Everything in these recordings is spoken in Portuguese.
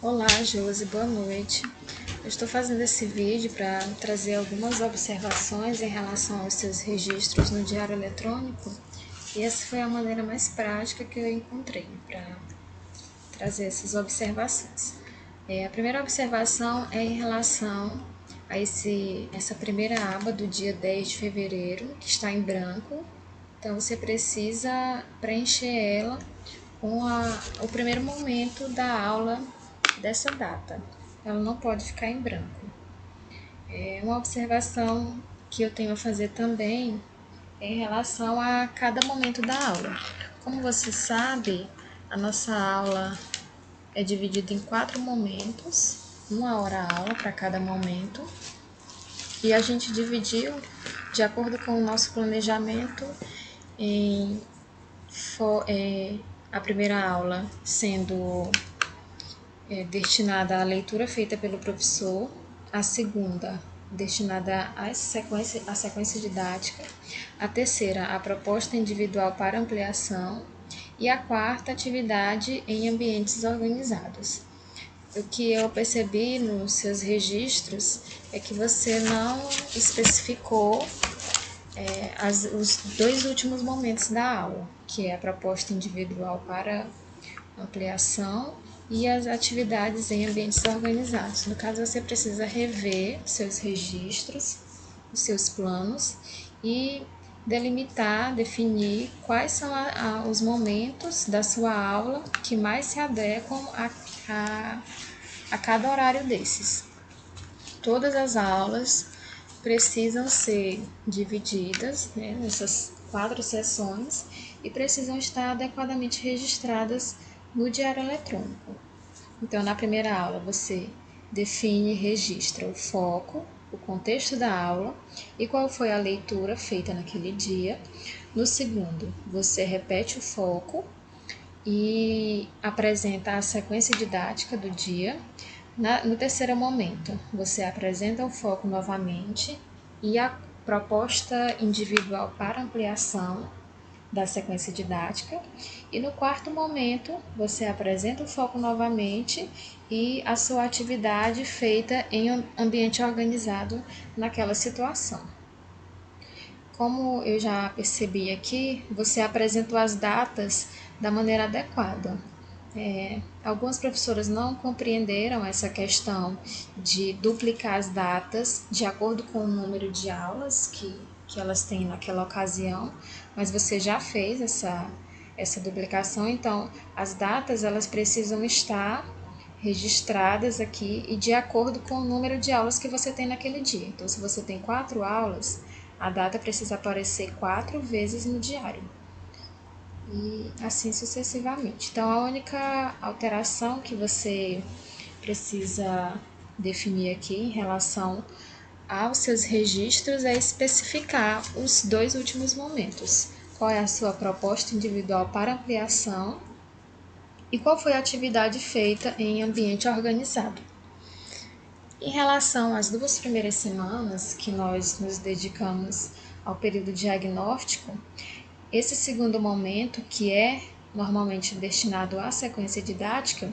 Olá, Josi, boa noite. Eu estou fazendo esse vídeo para trazer algumas observações em relação aos seus registros no diário eletrônico, e essa foi a maneira mais prática que eu encontrei para trazer essas observações. A primeira observação é em relação a essa primeira aba do dia 10 de fevereiro, que está em branco. Então, você precisa preencher ela com o primeiro momento da aula dessa data. Ela não pode ficar em branco. Uma observação que eu tenho a fazer também é em relação a cada momento da aula. Como você sabe, a nossa aula é dividida em 4 momentos, 1 hora aula para cada momento, e a gente dividiu de acordo com o nosso planejamento em a primeira aula sendo destinada à leitura feita pelo professor, a segunda destinada à sequência didática, a terceira a proposta individual para ampliação e a quarta atividade em ambientes organizados. O que eu percebi nos seus registros é que você não especificou os 2 últimos momentos da aula, que é a proposta individual para ampliação e as atividades em ambientes organizados. No caso, você precisa rever seus registros, os seus planos e delimitar, definir quais são os momentos da sua aula que mais se adequam a cada horário desses. Todas as aulas precisam ser divididas nessas 4 sessões e precisam estar adequadamente registradas no diário eletrônico. Então, na primeira aula, você define e registra o foco, o contexto da aula e qual foi a leitura feita naquele dia. No segundo, você repete o foco e apresenta a sequência didática do dia. No terceiro momento, você apresenta o foco novamente e a proposta individual para ampliação da sequência didática. E no quarto momento, você apresenta o foco novamente e a sua atividade feita em ambiente organizado naquela situação. Como eu já percebi aqui, você apresentou as datas da maneira adequada. Algumas professoras não compreenderam essa questão de duplicar as datas de acordo com o número de aulas que elas têm naquela ocasião, mas você já fez essa duplicação, então as datas elas precisam estar registradas aqui e de acordo com o número de aulas que você tem naquele dia. Então, se você tem 4 aulas, a data precisa aparecer 4 vezes no diário. E assim sucessivamente. Então, a única alteração que você precisa definir aqui em relação aos seus registros é especificar os 2 últimos momentos. Qual é a sua proposta individual para ampliação e qual foi a atividade feita em ambiente organizado. Em relação às 2 primeiras semanas que nós nos dedicamos ao período diagnóstico, esse segundo momento, que é normalmente destinado à sequência didática,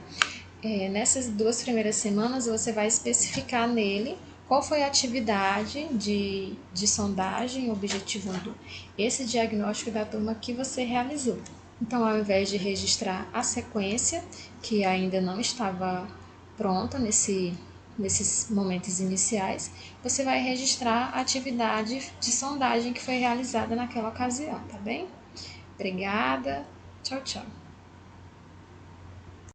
nessas 2 primeiras semanas você vai especificar nele qual foi a atividade de sondagem objetivando esse diagnóstico da turma que você realizou. Então, ao invés de registrar a sequência, que ainda não estava pronta nesses momentos iniciais, você vai registrar a atividade de sondagem que foi realizada naquela ocasião, tá bem? Obrigada, tchau, tchau.